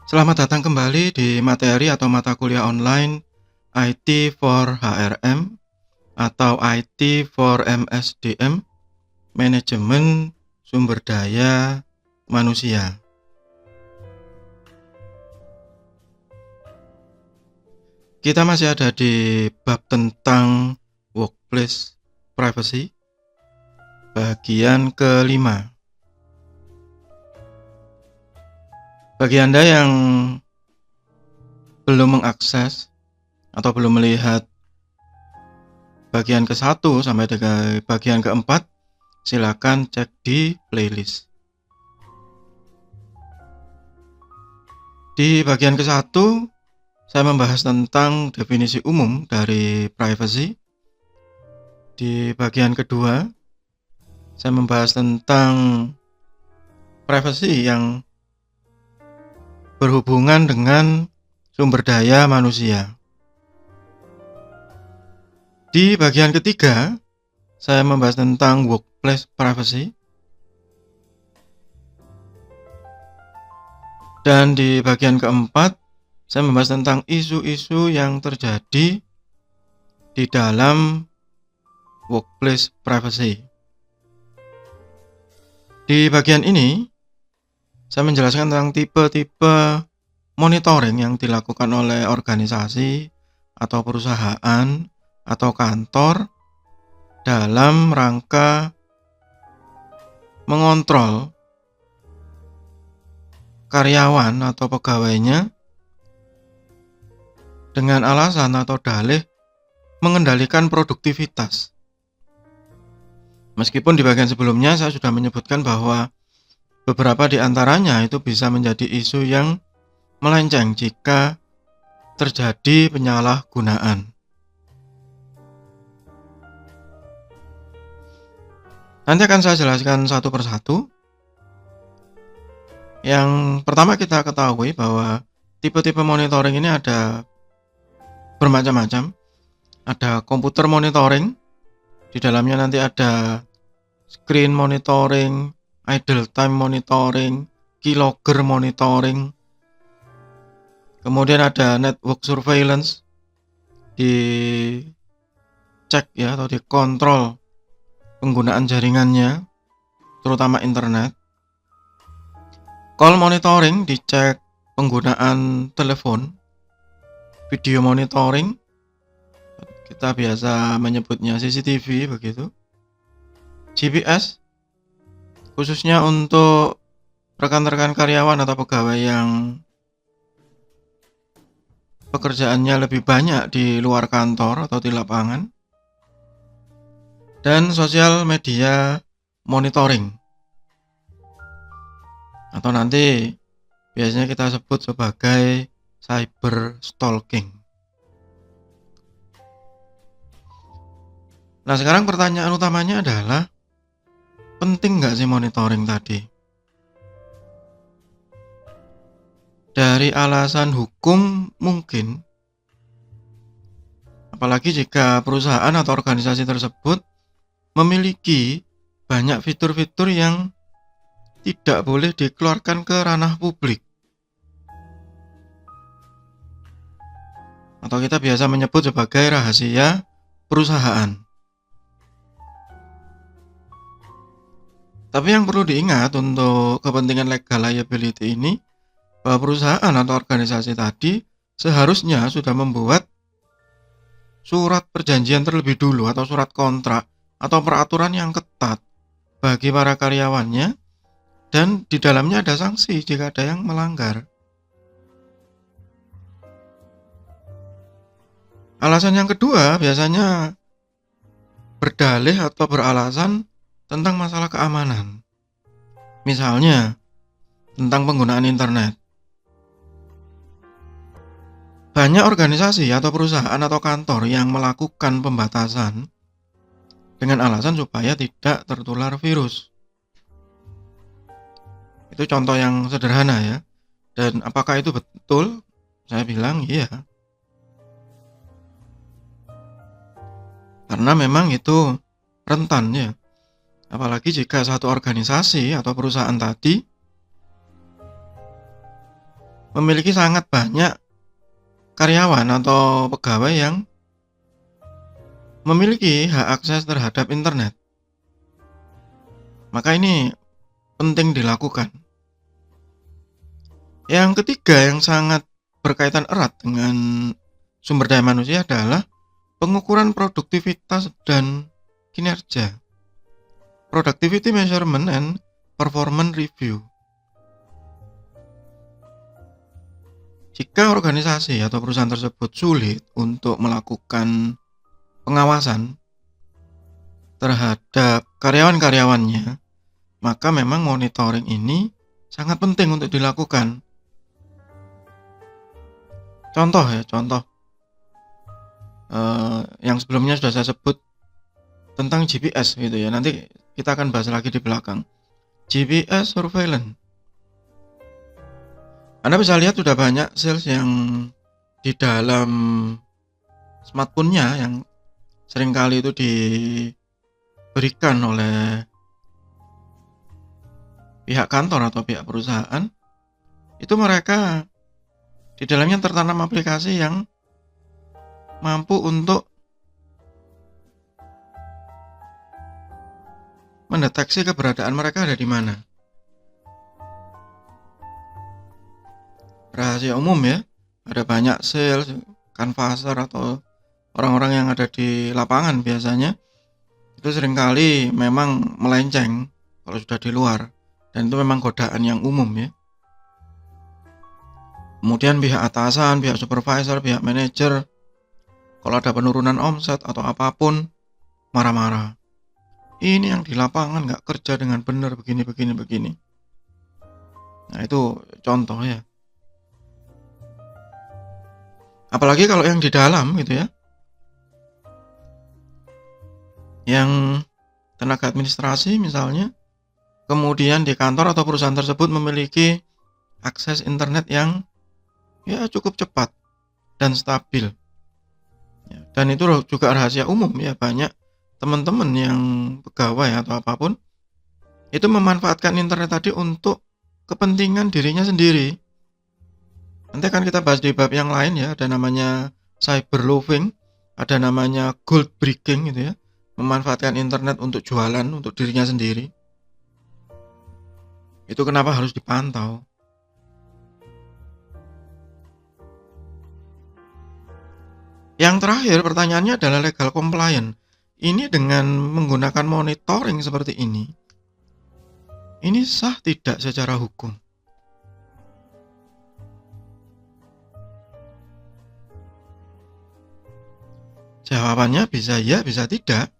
Selamat datang kembali di materi atau mata kuliah online IT for HRM atau IT for MSDM, Manajemen Sumber Daya Manusia. Kita masih ada di bab tentang workplace privacy, bagian kelima. Bagi Anda yang belum mengakses atau belum melihat bagian ke-1 sampai dengan bagian ke-4, silakan cek di playlist. Di bagian ke-1, saya membahas tentang definisi umum dari privacy. Di bagian kedua, saya membahas tentang privacy yang berhubungan dengan sumber daya manusia. Di bagian ketiga, saya membahas tentang workplace privacy. Dan di bagian keempat, saya membahas tentang isu-isu yang terjadi di dalam workplace privacy. Di bagian ini, saya menjelaskan tentang tipe-tipe monitoring yang dilakukan oleh organisasi atau perusahaan atau kantor dalam rangka mengontrol karyawan atau pegawainya dengan alasan atau dalih mengendalikan produktivitas. Meskipun di bagian sebelumnya saya sudah menyebutkan bahwa beberapa di antaranya itu bisa menjadi isu yang melenceng jika terjadi penyalahgunaan. Nanti akan saya jelaskan satu persatu. Yang pertama kita ketahui bahwa tipe-tipe monitoring ini ada bermacam-macam. Ada komputer monitoring, di dalamnya nanti ada screen monitoring, idle time monitoring, keylogger monitoring. Kemudian ada network surveillance, dicek ya atau dikontrol penggunaan jaringannya, terutama internet. Call monitoring, dicek penggunaan telepon. Video monitoring, kita biasa menyebutnya CCTV begitu. GPS, khususnya untuk rekan-rekan karyawan atau pegawai yang pekerjaannya lebih banyak di luar kantor atau di lapangan. Dan sosial media monitoring, atau nanti biasanya kita sebut sebagai cyber stalking. Nah, sekarang pertanyaan utamanya adalah, penting nggak sih monitoring tadi? Dari alasan hukum mungkin, apalagi jika perusahaan atau organisasi tersebut memiliki banyak fitur-fitur yang tidak boleh dikeluarkan ke ranah publik, atau kita biasa menyebut sebagai rahasia perusahaan. Tapi yang perlu diingat untuk kepentingan legal liability ini, bahwa perusahaan atau organisasi tadi seharusnya sudah membuat surat perjanjian terlebih dulu atau surat kontrak atau peraturan yang ketat bagi para karyawannya, dan di dalamnya ada sanksi jika ada yang melanggar. Alasan yang kedua biasanya berdalih atau beralasan tentang masalah keamanan. Misalnya tentang penggunaan internet. Banyak organisasi atau perusahaan atau kantor yang melakukan pembatasan dengan alasan supaya tidak tertular virus. Itu contoh yang sederhana ya. Dan apakah itu betul? Saya bilang iya. Karena memang itu rentan ya. Apalagi jika satu organisasi atau perusahaan tadi memiliki sangat banyak karyawan atau pegawai yang memiliki hak akses terhadap internet. Maka ini penting dilakukan. Yang ketiga yang sangat berkaitan erat dengan sumber daya manusia adalah pengukuran produktivitas dan kinerja. Productivity measurement and performance review. Jika organisasi atau perusahaan tersebut sulit untuk melakukan pengawasan terhadap karyawan-karyawannya, maka memang monitoring ini sangat penting untuk dilakukan. Contoh yang sebelumnya sudah saya sebut tentang GPS gitu ya. Nanti kita akan bahas lagi di belakang. GPS surveillance. Anda bisa lihat sudah banyak sales yang di dalam smartphone-nya yang seringkali itu diberikan oleh pihak kantor atau pihak perusahaan. Itu mereka di dalamnya tertanam aplikasi yang mampu untuk mendeteksi keberadaan mereka ada di mana. Rahasia umum ya, ada banyak sales, canvasser atau orang-orang yang ada di lapangan biasanya itu seringkali memang melenceng kalau sudah di luar, dan itu memang godaan yang umum ya. Kemudian pihak atasan, pihak supervisor, pihak manajer, kalau ada penurunan omset atau apapun, marah-marah. Ini yang di lapangan nggak kerja dengan benar, begini. Nah itu contoh ya. Apalagi kalau yang di dalam gitu ya, yang tenaga administrasi misalnya, kemudian di kantor atau perusahaan tersebut memiliki akses internet yang ya cukup cepat dan stabil. Ya, dan itu juga rahasia umum ya, banyak teman-teman yang pegawai atau apapun itu memanfaatkan internet tadi untuk kepentingan dirinya sendiri. Nanti akan kita bahas di bab yang lain ya, ada namanya cyber loafing, ada namanya gold breaking gitu ya, memanfaatkan internet untuk jualan untuk dirinya sendiri. Itu kenapa harus dipantau. Yang terakhir pertanyaannya adalah legal compliant. Ini dengan menggunakan monitoring seperti ini sah tidak secara hukum? Jawabannya bisa ya, bisa tidak.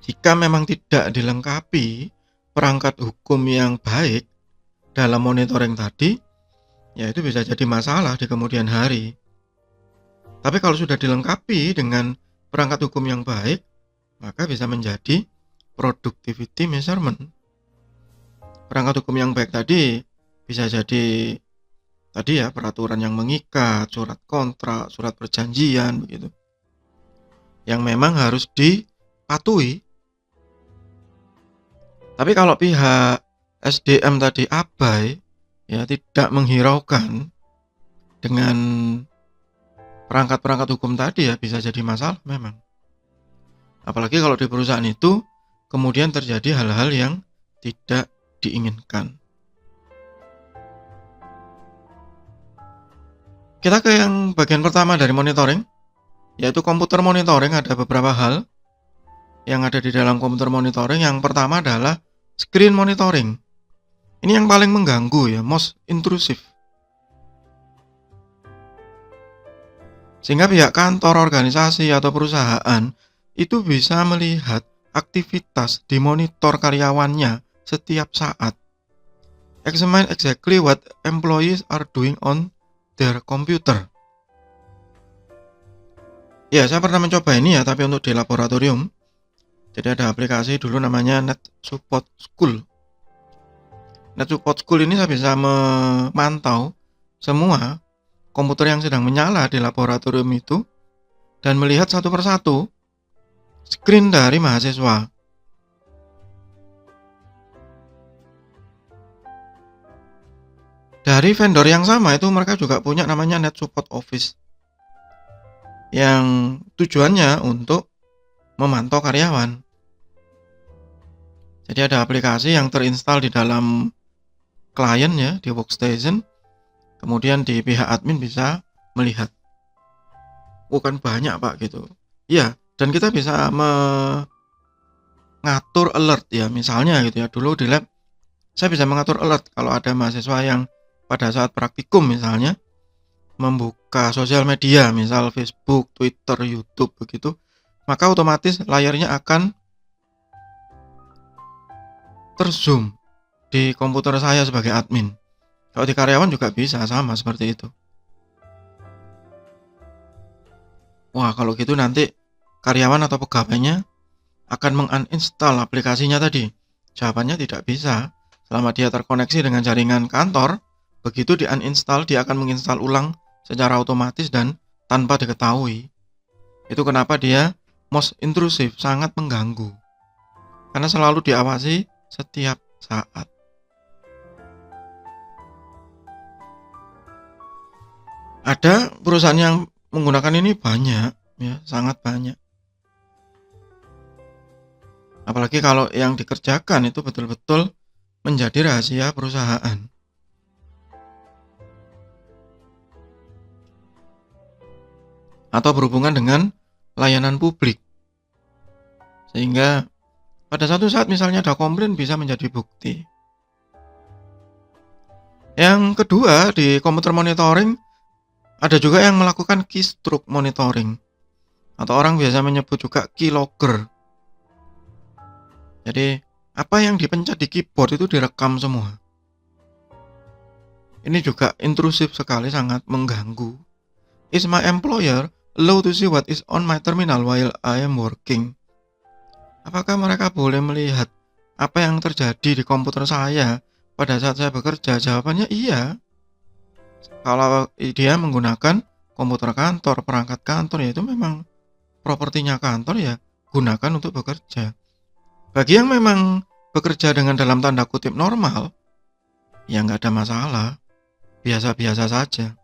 Jika memang tidak dilengkapi perangkat hukum yang baik dalam monitoring tadi, ya itu bisa jadi masalah di kemudian hari. Tapi kalau sudah dilengkapi dengan perangkat hukum yang baik, maka bisa menjadi productivity measurement. Perangkat hukum yang baik tadi bisa jadi tadi ya, peraturan yang mengikat, surat kontrak, surat perjanjian begitu, yang memang harus dipatuhi. Tapi kalau pihak SDM tadi abai, ya tidak menghiraukan dengan perangkat-perangkat hukum tadi, ya bisa jadi masalah memang. Apalagi kalau di perusahaan itu kemudian terjadi hal-hal yang tidak diinginkan. Kita ke yang bagian pertama dari monitoring, yaitu komputer monitoring. Ada beberapa hal yang ada di dalam komputer monitoring. Yang pertama adalah screen monitoring. Ini yang paling mengganggu ya, most intrusive. Sehingga pihak kantor, organisasi, atau perusahaan itu bisa melihat aktivitas di monitor karyawannya setiap saat. Examine exactly what employees are doing on their computer. Ya, saya pernah mencoba ini ya, tapi untuk di laboratorium. Jadi ada aplikasi dulu namanya NetSupport School. NetSupport School ini saya bisa memantau semua komputer yang sedang menyala di laboratorium itu dan melihat satu persatu screen dari mahasiswa. Dari vendor yang sama itu mereka juga punya namanya Net Support Office, yang tujuannya untuk memantau karyawan. Jadi ada aplikasi yang terinstall di dalam klien ya, di workstation, kemudian di pihak admin bisa melihat. Kan banyak Pak gitu. Iya, dan kita bisa mengatur alert ya, misalnya gitu ya. Dulu di lab saya bisa mengatur alert kalau ada mahasiswa yang pada saat praktikum misalnya membuka sosial media, misal Facebook, Twitter, YouTube begitu, maka otomatis layarnya akan terzoom di komputer saya sebagai admin. Kalau di karyawan juga bisa sama seperti itu. Wah, kalau gitu nanti karyawan atau pegawainya akan menguninstall aplikasinya tadi. Jawabannya tidak bisa. Selama dia terkoneksi dengan jaringan kantor, begitu di uninstall dia akan menginstal ulang secara otomatis dan tanpa diketahui. Itu kenapa dia most intrusive, sangat mengganggu. Karena selalu diawasi setiap saat. Ada perusahaan yang menggunakan ini banyak, ya, sangat banyak. Apalagi kalau yang dikerjakan itu betul-betul menjadi rahasia perusahaan. Atau berhubungan dengan layanan publik. Sehingga pada suatu saat misalnya ada komplain bisa menjadi bukti. Yang kedua, di komputer monitoring ada juga yang melakukan keystroke monitoring. Atau orang biasa menyebut juga keylogger. Jadi, apa yang dipencet di keyboard itu direkam semua. Ini juga intrusif sekali, sangat mengganggu. Is my employer allowed to see what is on my terminal while I am working? Apakah mereka boleh melihat apa yang terjadi di komputer saya pada saat saya bekerja? Jawabannya iya. Kalau dia menggunakan komputer kantor, perangkat kantor, ya itu memang propertinya kantor, ya gunakan untuk bekerja. Bagi yang memang bekerja dengan dalam tanda kutip normal, ya nggak ada masalah, biasa-biasa saja.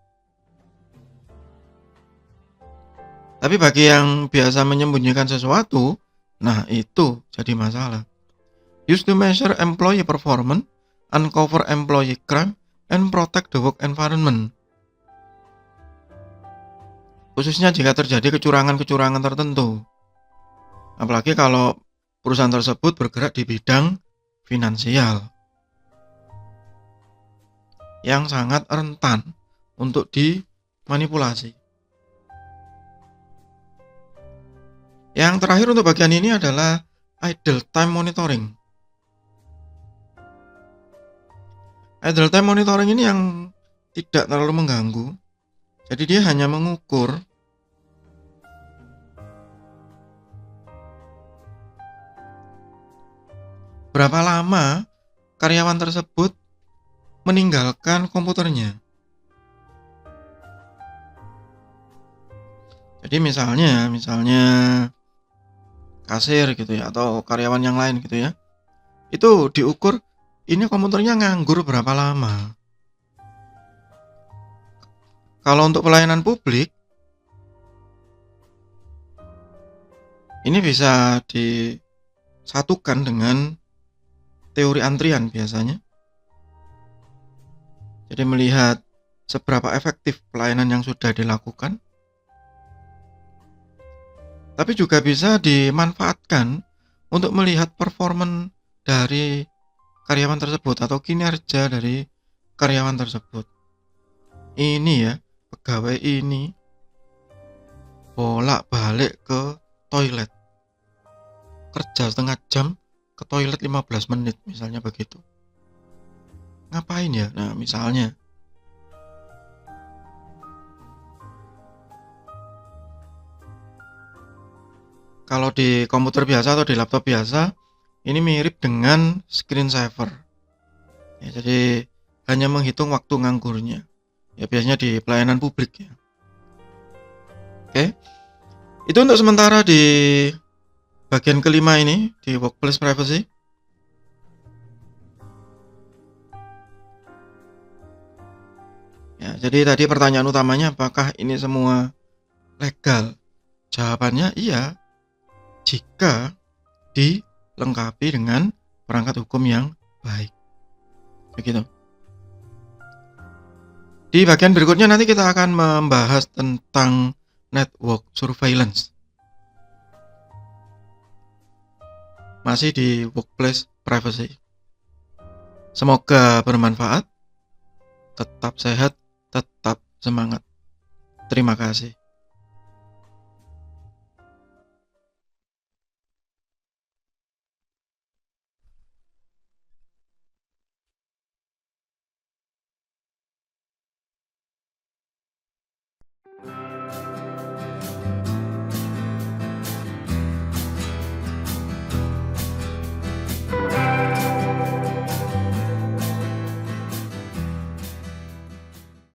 Tapi bagi yang biasa menyembunyikan sesuatu, nah itu jadi masalah. Used to measure employee performance, uncover employee crime, and protect the work environment. Khususnya jika terjadi kecurangan-kecurangan tertentu. Apalagi kalau perusahaan tersebut bergerak di bidang finansial yang sangat rentan untuk dimanipulasi. Yang terakhir untuk bagian ini adalah idle time monitoring. Idle time monitoring ini yang tidak terlalu mengganggu. Jadi dia hanya mengukur berapa lama karyawan tersebut meninggalkan komputernya. Jadi misalnya kasir gitu ya, atau karyawan yang lain gitu ya. Itu diukur ini komputernya nganggur berapa lama. Kalau untuk pelayanan publik, ini bisa disatukan dengan teori antrian biasanya. Jadi melihat seberapa efektif pelayanan yang sudah dilakukan. Tapi juga bisa dimanfaatkan untuk melihat performa dari karyawan tersebut atau kinerja dari karyawan tersebut. Ini ya, pegawai ini bolak-balik ke toilet. Kerja setengah jam, ke toilet 15 menit misalnya begitu. Ngapain ya? Nah, misalnya kalau di komputer biasa atau di laptop biasa, ini mirip dengan screensaver. Ya, jadi hanya menghitung waktu nganggurnya. Ya biasanya di pelayanan publik ya. Oke. Itu untuk sementara di bagian kelima ini di workplace privacy. Ya, jadi tadi pertanyaan utamanya apakah ini semua legal? Jawabannya iya, jika dilengkapi dengan perangkat hukum yang baik. Begitu. Di bagian berikutnya nanti kita akan membahas tentang network surveillance. Masih di workplace privacy. Semoga bermanfaat. Tetap sehat, tetap semangat. Terima kasih.